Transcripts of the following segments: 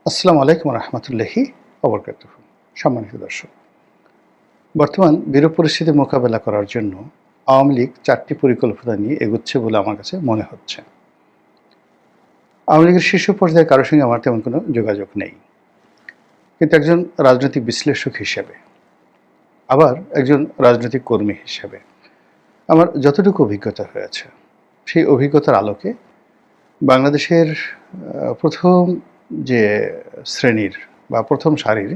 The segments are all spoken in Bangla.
আসসালামু আলাইকুম রহমতুল্লাহি ওবরকাতুহ। সম্মানিত দর্শক, বর্তমান বিরূপ পরিস্থিতি মোকাবেলা করার জন্য আওয়ামী লীগ 4টি পরিকল্পনা নিয়ে এগুচ্ছে বলে আমার কাছে মনে হচ্ছে। আওয়ামী লীগের শীর্ষ পর্যায়ে কারোর সঙ্গে আমার তেমন কোনো যোগাযোগ নেই, কিন্তু একজন রাজনৈতিক বিশ্লেষক হিসেবে, আবার একজন রাজনৈতিক কর্মী হিসেবে আমার যতটুকু অভিজ্ঞতা হয়েছে, সেই অভিজ্ঞতার আলোকে বাংলাদেশের প্রথম যে শ্রেণীর বা প্রথম সারির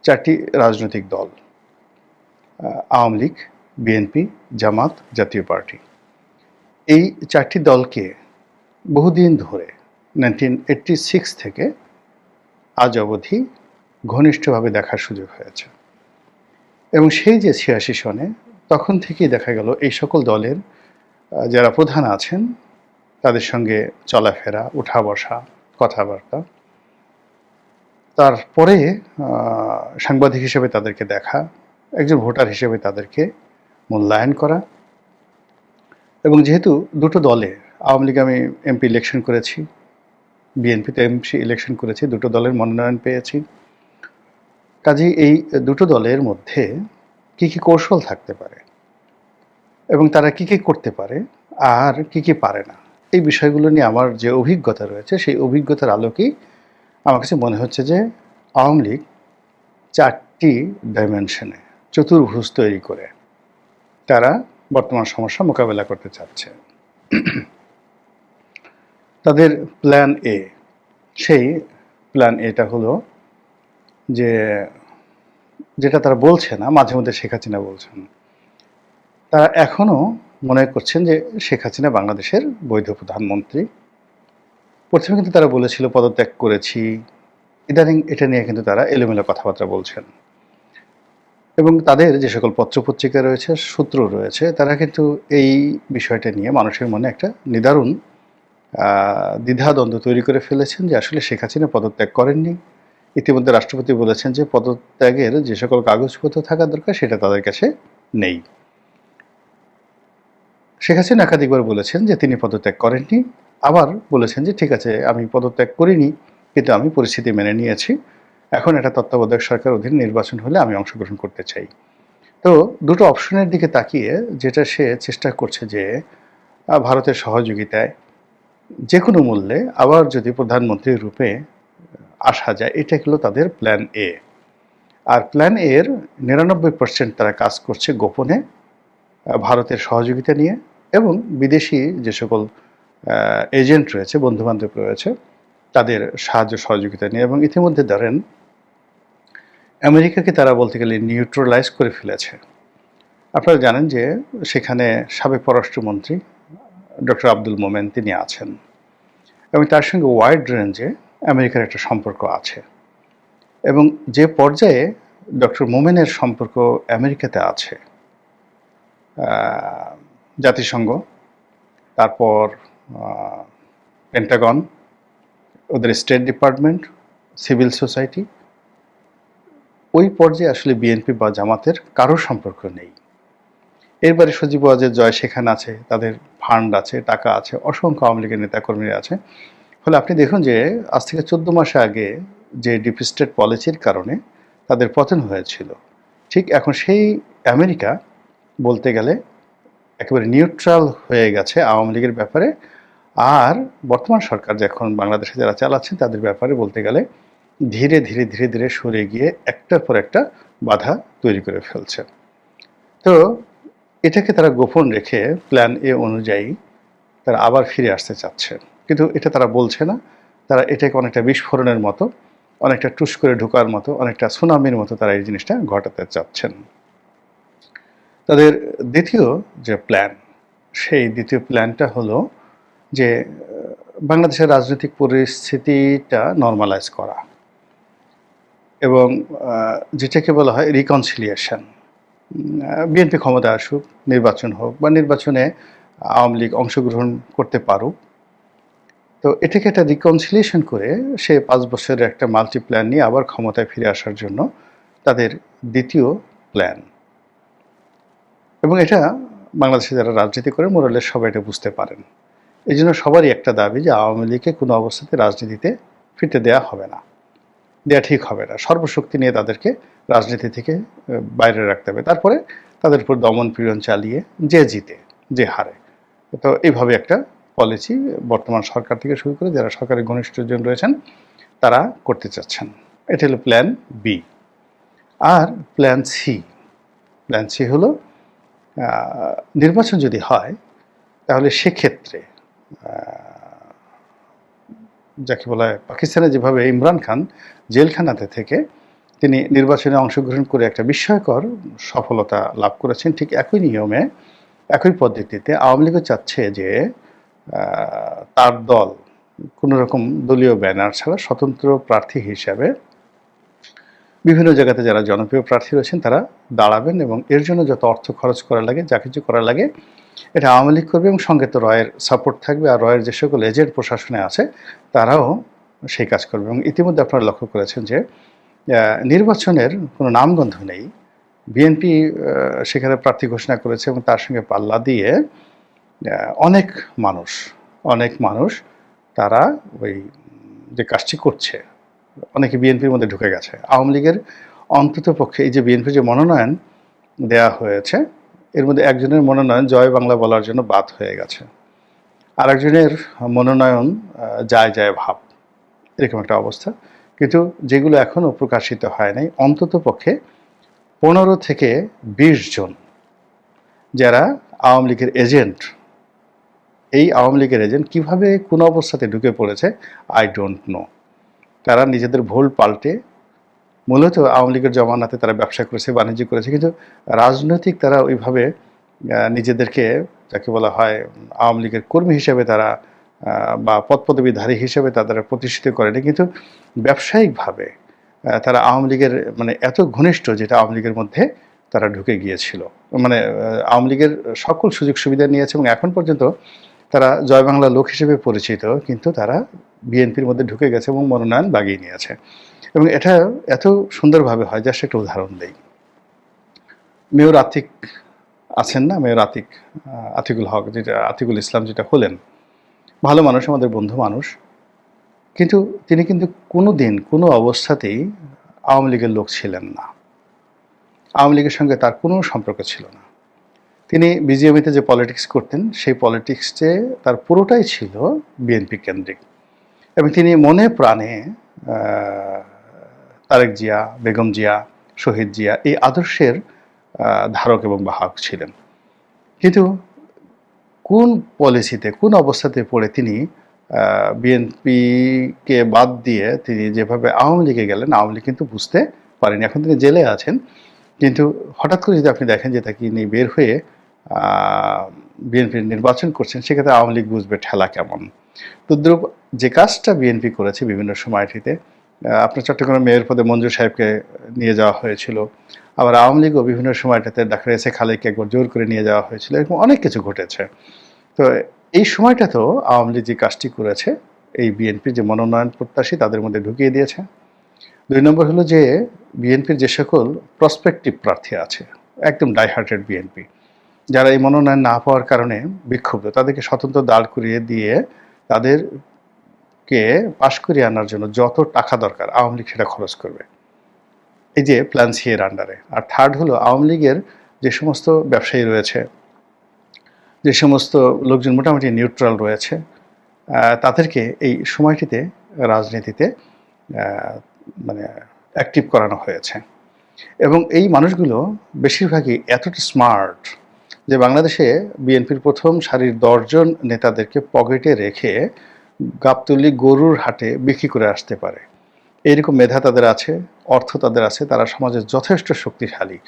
4টি রাজনৈতিক দল, আওয়ামী লীগ, বিএনপি, জামাত, জাতীয় পার্টি, এই 4টি দলকে বহুদিন ধরে 1986 থেকে আজ অবধি ঘনিষ্ঠভাবে দেখার সুযোগ হয়েছে। এবং সেই যে 86 সনে, তখন থেকেই দেখা গেল এই সকল দলের যারা প্রধান আছেন তাদের সঙ্গে চলাফেরা, উঠা বসা, কথাবার্তা, তারপরে সাংবাদিক হিসেবে তাদেরকে দেখা, একজন ভোটার হিসেবে তাদেরকে মূল্যায়ন করা। এবং যেহেতু দুটো দলে, আওয়ামী লীগ আমি এমপি ইলেকশন করেছি, বিএনপিতে এমপি ইলেকশন করেছি, দুটো দলের মনোনয়ন পেয়েছি, কাজেই এই দুটো দলের মধ্যে কি কি কৌশল থাকতে পারে এবং তারা কি কি করতে পারে আর কি কি পারে না, এই বিষয়গুলো নিয়ে আমার যে অভিজ্ঞতা রয়েছে, সেই অভিজ্ঞতার আলোকেই আমার কাছে মনে হচ্ছে যে আওয়ামী লীগ 4টি ডাইমেনশনে চতুর্ভুজ তৈরি করে তারা বর্তমান সমস্যা মোকাবেলা করতে চাচ্ছে। তাদের প্ল্যান এ, সেই প্ল্যান এটা হলো যে, যেটা তারা বলছে না, মাঝে মধ্যে শেখ হাসিনা বলছেন, তারা এখনও মনে করছেন যে শেখ হাসিনা বাংলাদেশের বৈধ প্রধানমন্ত্রী। প্রথমে কিন্তু তারা বলেছিল পদত্যাগ করেছি, ইদানিং এটা নিয়ে কিন্তু তারা এলোমেলো কথাবার্তা বলছেন। এবং তাদের যে সকল পত্রপত্রিকা রয়েছে, সূত্র রয়েছে, তারা কিন্তু এই বিষয়টা নিয়ে মানুষের মনে একটা নিদারুণ দ্বিধাদ্বন্দ্ব তৈরি করে ফেলেছেন যে আসলে শেখ হাসিনা পদত্যাগ করেননি। ইতিমধ্যে রাষ্ট্রপতি বলেছেন যে পদত্যাগের যে সকল কাগজপত্র থাকা দরকার সেটা তাদের কাছে নেই। শেখ হাসিনা একাধিকবার বলেছেন যে তিনি পদত্যাগ করেননি, আবার বলেছেন যে ঠিক আছে, আমি পদত্যাগ করিনি, কিন্তু আমি পরিস্থিতি মেনে নিয়েছি, এখন একটা তত্ত্বাবধায়ক সরকার অধীনে নির্বাচন হলে আমি অংশগ্রহণ করতে চাই। তো দুটো অপশনের দিকে তাকিয়ে যেটা সে চেষ্টা করছে যে ভারতের সহযোগিতায় যে কোনো মূল্যে আবার যদি প্রধানমন্ত্রীর রূপে আসা যায়, এটা হলো তাদের প্ল্যান এ। আর প্ল্যান এর 99% তারা কাজ করছে গোপনে, ভারতের সহযোগিতা নিয়ে এবং বিদেশি যে সকল এজেন্ট রয়েছে, বন্ধুবান্ধব রয়েছে, তাদের সাহায্য সহযোগিতা নিয়ে। এবং ইতিমধ্যে ধরেন আমেরিকাকে তারা বলতে গেলে নিউট্রালাইজ করে ফেলেছে। আপনারা জানেন যে সেখানে সাবেক পররাষ্ট্রমন্ত্রী ডক্টর আব্দুল মোমেন তিনি আছেন এবং তার সঙ্গে ওয়াইড রেঞ্জে আমেরিকার একটা সম্পর্ক আছে। এবং যে পর্যায়ে ডক্টর মোমেনের সম্পর্ক আমেরিকাতে আছে, জাতিসংঘ, তারপর পেন্টাগন, ওদের স্টেট ডিপার্টমেন্ট, সিভিল সোসাইটি, ওই পর্যায়ে আসলে বিএনপি বা জামাতের কারোর সম্পর্ক নেই। এরবারে সজীব ওয়াজেদ জয় সেখানে আছে, তাদের ফান্ড আছে, টাকা আছে, অসংখ্য আওয়ামী লীগের নেতাকর্মীরা আছে। ফলে আপনি দেখুন যে আজ থেকে 14 মাস আগে যে ডিপ স্টেট পলিসির কারণে তাদের পতন হয়েছিল, ঠিক এখন সেই আমেরিকা বলতে গেলে একেবারে নিউট্রাল হয়ে গেছে আওয়ামী লীগের ব্যাপারে। আর বর্তমান সরকার যখন বাংলাদেশে যারা চালাচ্ছেন তাদের ব্যাপারে বলতে গেলে ধীরে ধীরে ধীরে ধীরে সরে গিয়ে একটার পর একটা বাধা তৈরি করে ফেলছে। তো এটাকে তারা গোপন রেখে প্ল্যান এ অনুযায়ী তারা আবার ফিরে আসতে চাচ্ছে, কিন্তু এটা তারা বলছে না। তারা এটাকে অনেকটা বিস্ফোরণের মতো, অনেকটা টুস করে ঢোকার মতো, অনেকটা সুনামির মতো তারা এই জিনিসটা ঘটাতে চাচ্ছেন। তাদের দ্বিতীয় যে প্ল্যান, সেই দ্বিতীয় প্ল্যানটা হলো যে বাংলাদেশের রাজনৈতিক পরিস্থিতিটা নর্মালাইজ করা এবং যেটাকে বলা হয় রিকনসিলিয়েশন। বিএনপি ক্ষমতা আসুক, নির্বাচন হোক, বা নির্বাচনে আওয়ামী লীগ অংশগ্রহণ করতে পারুক, তো এটাকে একটা রিকনসিলিয়েশন করে সে 5 বছরের একটা মাল্টি প্ল্যান নিয়ে আবার ক্ষমতায় ফিরে আসার জন্য তাদের দ্বিতীয় প্ল্যান। এবং এটা বাংলাদেশে যারা রাজনীতি করে মোরালের সবাই এটা বুঝতে পারেন। এই জন্য সবারই একটা দাবি যে আওয়ামী লীগকে কোনো অবস্থাতে রাজনীতিতে ফিরতে দেওয়া হবে না। দেওয়া ঠিক হবে না। সর্বশক্তি নিয়ে তাদেরকে রাজনীতি থেকে বাইরে রাখতে হবে, তারপরে তাদের উপর দমন পীড়ন চালিয়ে যে জিতে যে হারে। তো এইভাবে একটা পলিসি বর্তমান সরকার থেকে শুরু করে যারা সরকারের ঘনিষ্ঠজন রয়েছেন তারা করতে চাচ্ছেন। এটা হলো প্ল্যান বি। আর প্ল্যান সি হলো নির্বাচন যদি হয় তাহলে সেক্ষেত্রে যাকে বলা হয় পাকিস্তানে যেভাবে ইমরান খান জেলখানাতে থেকে তিনি নির্বাচনে অংশগ্রহণ করে একটা বিস্ময়কর সফলতা লাভ করেছেন, ঠিক একই নিয়মে একই পদ্ধতিতে আওয়ামী লীগও চাচ্ছে যে তার দল কোনো রকম দলীয় ব্যানার ছাড়া স্বতন্ত্র প্রার্থী হিসাবে বিভিন্ন জায়গাতে যারা জনপ্রিয় প্রার্থী রয়েছেন তারা দাঁড়াবেন, এবং এর জন্য যত অর্থ খরচ করা লাগে, যা কিছু করা লাগে এটা আওয়ামী লীগ করবে, এবং সঙ্গে তো রয়ের সাপোর্ট থাকবে, আর রয়ের যে সকল এজেন্ট প্রশাসনে আছে তারাও সেই কাজ করবে। এবং ইতিমধ্যে আপনারা লক্ষ্য করেছেন যে নির্বাচনের কোনো নামগন্ধ নেই। বিএনপি সেখানে প্রার্থী ঘোষণা করেছে এবং তার সঙ্গে পাল্লা দিয়ে অনেক মানুষ তারা ওই যে কাজটি করছে অনেকে বিএনপির মধ্যে ঢুকে গেছে। আওয়ামী লীগের অন্তত পক্ষে এই যে বিএনপির যে মনোনয়ন দেয়া হয়েছে এর মধ্যে একজনের মনোনয়ন জয় বাংলা বলার জন্য বাদ হয়ে গেছে, আরেকজনের মনোনয়ন যায় ভাব, এরকম একটা অবস্থা। কিন্তু যেগুলো এখনও প্রকাশিত হয় নাই অন্তত পক্ষে 15 থেকে 20 জন যারা আওয়ামী লীগের এজেন্ট, এই আওয়ামী লীগের এজেন্ট কীভাবে কোন অবস্থাতে ঢুকে পড়েছে আই ডোন্ট নো। তারা নিজেদের ভুল পাল্টে মূলত আওয়ামী লীগের জমানাতে তারা ব্যবসা করেছে, বাণিজ্য করেছে, কিন্তু রাজনৈতিক তারা ওইভাবে নিজেদেরকে যাকে বলা হয় আওয়ামী লীগের কর্মী হিসেবে তারা বা পদপদবীধারী হিসেবে তারা প্রতিষ্ঠিত করেনি, কিন্তু ব্যবসায়িকভাবে তারা আওয়ামী লীগের মানে এত ঘনিষ্ঠ যেটা আওয়ামী লীগের মধ্যে তারা ঢুকে গিয়েছিল, মানে আওয়ামী লীগের সকল সুযোগ সুবিধা নিয়েছে এবং এখন পর্যন্ত তারা জয় বাংলা লোক হিসেবে পরিচিত, কিন্তু তারা বিএনপির মধ্যে ঢুকে গেছে এবং মনোনয়ন বাগিয়ে নিয়েছে। এবং এটা এত সুন্দরভাবে হয়, জাস্ট একটা উদাহরণ দেই। মেয়র আতিক আছেন না, মেয়র আতিকুল হক, যেটা আতিকুল ইসলাম যেটা হলেন, ভালো মানুষ, আমাদের বন্ধু মানুষ, কিন্তু তিনি কিন্তু কোনো দিন কোনো অবস্থাতেই আওয়ামী লীগের লোক ছিলেন না। আওয়ামী লীগের সঙ্গে তার কোনো সম্পর্ক ছিল না। তিনি বিজিএমইতে যে পলিটিক্স করতেন সেই পলিটিক্সে তার পুরোটাই ছিল বিএনপি কেন্দ্রিক, এবং তিনি মনে প্রাণে তারেক জিয়া, বেগম জিয়া, শহীদ জিয়া এই আদর্শের ধারক এবং বাহক ছিলেন। কিন্তু কোন পলিসিতে কোন অবস্থাতে পড়ে তিনি বিএনপিকে বাদ দিয়ে তিনি যেভাবে আওয়ামী লীগে গেলেন, আওয়ামী লীগ কিন্তু বুঝতে পারেনি। এখন তিনি জেলে আছেন, কিন্তু হঠাৎ করে যদি আপনি দেখেন যে তাকে নিয়ে বের হয়ে বিএনপির নির্বাচন করছেন, সেক্ষেত্রে আওয়ামী লীগ বুঝবে ঠেলা কেমন। তদ্রূপ যে কাজটা বিএনপি করেছে বিভিন্ন সময়টিতে, আপনার চট্টগ্রাম মেয়র পদে মঞ্জু সাহেবকে নিয়ে যাওয়া হয়েছিল, আবার আওয়ামী লীগও বিভিন্ন সময়টাতে ডাক্তার এস এ খালেককে একবার জোর করে নিয়ে যাওয়া হয়েছিল, এরকম অনেক কিছু ঘটেছে। তো এই সময়টাতেও আওয়ামী লীগ যে কাজটি করেছে এই বিএনপির যে মনোনয়ন প্রত্যাশী তাদের মধ্যে ঢুকিয়ে দিয়েছে। 2 নম্বর হলো যে বিএনপির যে সকল প্রসপেক্টিভ প্রার্থী আছে, একদম ডাইহার্টেড বিএনপি, যারা এই মনোনয়ন না পাওয়ার কারণে বিক্ষুব্ধ, তাদেরকে স্বতন্ত্র দাঁড় করিয়ে দিয়ে তাদেরকে পাশ করিয়ে আনার জন্য যত টাকা দরকার আওয়ামী লীগ সেটা খরচ করবে, এই যে প্ল্যান সি এর আন্ডারে। আর থার্ড হলো আওয়ামী লীগের যে সমস্ত ব্যবসায়ী রয়েছে, যে সমস্ত লোকজন মোটামুটি নিউট্রাল রয়েছে, তাদেরকে এই সময়টিতে রাজনীতিতে মানে অ্যাক্টিভ করানো হয়েছে। এবং এই মানুষগুলো বেশিরভাগই এতটা স্মার্ট যে বাংলাদেশে বিএনপির প্রথম সারির 10 জন নেতাদেরকে পকেটে রেখে গাবতলী গরুর হাটে বিক্রি করে আসতে পারে, এইরকম মেধা তাদের আছে, অর্থ তাদের আছে, তারা সমাজে যথেষ্ট শক্তিশালী,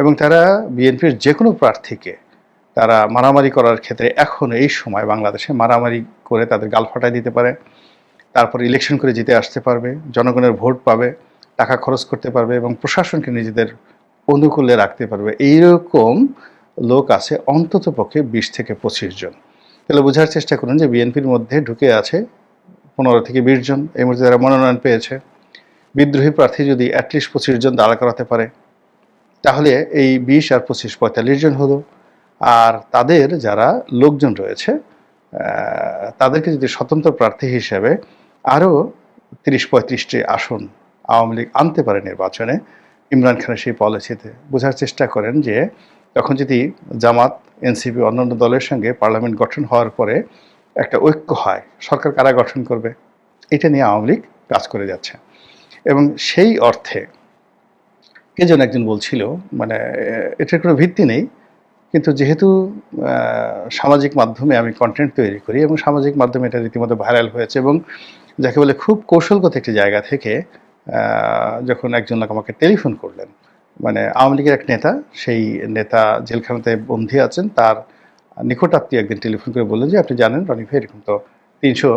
এবং তারা বিএনপির যে কোনো প্রার্থীকে তারা মারামারি করার ক্ষেত্রে এখন এই সময় বাংলাদেশে মারামারি করে তাদের গাল ফাটাই দিতে পারে, তারপর ইলেকশন করে জিতে আসতে পারবে, জনগণের ভোট পাবে, টাকা খরচ করতে পারবে এবং প্রশাসনকে নিজেদের অনুকূলে রাখতে পারবে। এইরকম লোক আছে অন্তত পক্ষে 20 থেকে 25 জন। তাহলে বোঝার চেষ্টা করুন যে বিএনপির মধ্যে ঢুকে আছে 15 থেকে 20 জন এই মুহূর্তে যারা মনোনয়ন পেয়েছে। বিদ্রোহী প্রার্থী যদি অ্যাটলিস্ট 25 জন দাঁড়া করাতে পারে, তাহলে এই 20 আর 25 45 জন হলো। আর তাদের যারা লোকজন রয়েছে তাদেরকে যদি স্বতন্ত্র প্রার্থী হিসেবে আরও 30-35টি আসন আওয়ামী লীগ আনতে পারে নির্বাচনে, ইমরান খানের সেই পলিসিতে বোঝার চেষ্টা করেন যে তখন যদি জামাত, এনসিপি, অন্যান্য দলের সঙ্গে পার্লামেন্ট গঠন হওয়ার পরে একটা ঐক্য হয়, সরকার কারা গঠন করবে, এটা নিয়ে আওয়ামী লীগ কাজ করে যাচ্ছে। এবং সেই অর্থে কে যেন একজন বলছিল, মানে এটার কোনো ভিত্তি নেই, কিন্তু যেহেতু সামাজিক মাধ্যমে আমি কন্টেন্ট তৈরি করি এবং সামাজিক মাধ্যমে এটা রীতিমতো ভাইরাল হয়েছে, এবং যাকে বলে খুব কৌশলগত একটি জায়গা থেকে যখন একজন লোক আমাকে টেলিফোন করলেন, মানে আওয়ামী লীগের এক নেতা, সেই নেতা জেলখানাতে বন্দী আছেন, তার নিকটাত্মীয় একদিন টেলিফোন করে বললেন যে আপনি জানেন রনি ভাই, এরকম তো 300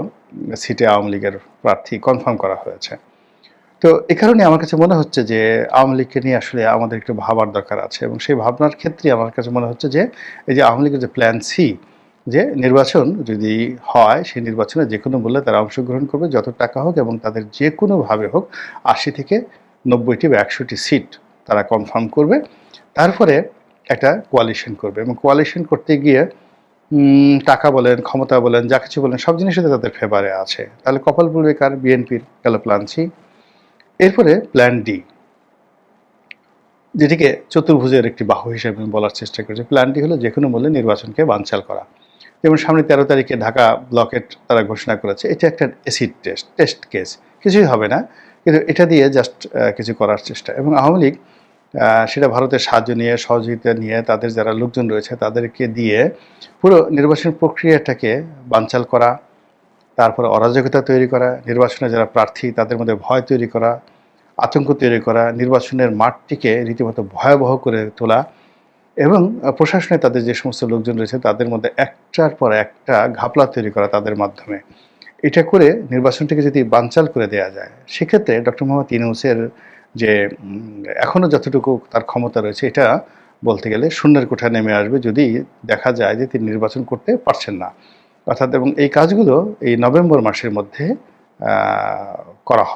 সিটে আওয়ামী লীগের প্রার্থী কনফার্ম করা হয়েছে। তো এ কারণে আমার কাছে মনে হচ্ছে যে আওয়ামী লীগকে নিয়ে আসলে আমাদের একটু ভাবার দরকার আছে, এবং সেই ভাবনার ক্ষেত্রে আমার কাছে মনে হচ্ছে যে এই যে আওয়ামী লীগের যে প্ল্যান সি, যে নির্বাচন যদি হয় সেই নির্বাচনে যে কোনো মূল্যে তারা অংশগ্রহণ করবে, যত টাকা হোক, এবং তাদের যে কোনোভাবে হোক 80 থেকে 90টি বা 100টি সিট তারা কনফার্ম করবে, তারপরে একটা কোয়ালিশন করবে, এবং কোয়ালিশন করতে গিয়ে টাকা বলেন, ক্ষমতা বলেন, যা কিছু বলেন, সব জিনিসই তাদের ফেভারে আছে। তাহলে কপাল পুড়বে কার? বিএনপির। গেল প্ল্যান সি। এরপরে প্ল্যান ডি, যেটিকে চতুর্ভুজের একটি বাহু হিসেবে আমি বলার চেষ্টা করেছি। প্ল্যান ডি হলো যে কোনো মূল্যে নির্বাচনকে বানচাল করা। যেমন সামনে 13 তারিখে ঢাকা ব্লকেট তারা ঘোষণা করেছে, এটা একটা অ্যাসিড টেস্ট কেস, কিছুই হবে না, কিন্তু এটা দিয়ে জাস্ট কিছু করার চেষ্টা। এবং আওয়ামী লীগ সেটা ভারতের সাহায্য নিয়ে, সহযোগিতা নিয়ে, তাদের যারা লোকজন রয়েছে তাদেরকে দিয়ে পুরো নির্বাচন প্রক্রিয়াটাকে বানচাল করা, তারপরে অরাজকতা তৈরি করা, নির্বাচনে যারা প্রার্থী তাদের মধ্যে ভয় তৈরি করা, আতঙ্ক তৈরি করা, নির্বাচনের মাঠটিকে রীতিমতো ভয়াবহ করে তোলা, এবং প্রশাসনে তাদের যে সমস্ত লোকজন রয়েছে তাদের মধ্যে একটার পর একটা ঘাপলা তৈরি করা তাদের মাধ্যমে। এটা করে নির্বাচনটিকে যদি বানচাল করে দেওয়া যায়, সেক্ষেত্রে ডক্টর মোহাম্মদ ইউনূসের যে এখনও যতটুকু তার ক্ষমতা রয়েছে, এটা বলতে গেলে শূন্যের কোঠায় নেমে আসবে যদি দেখা যায় যে তিনি নির্বাচন করতে পারছেন না। অর্থাৎ, এবং এই কাজগুলো এই নভেম্বর মাসের মধ্যে করা হবে।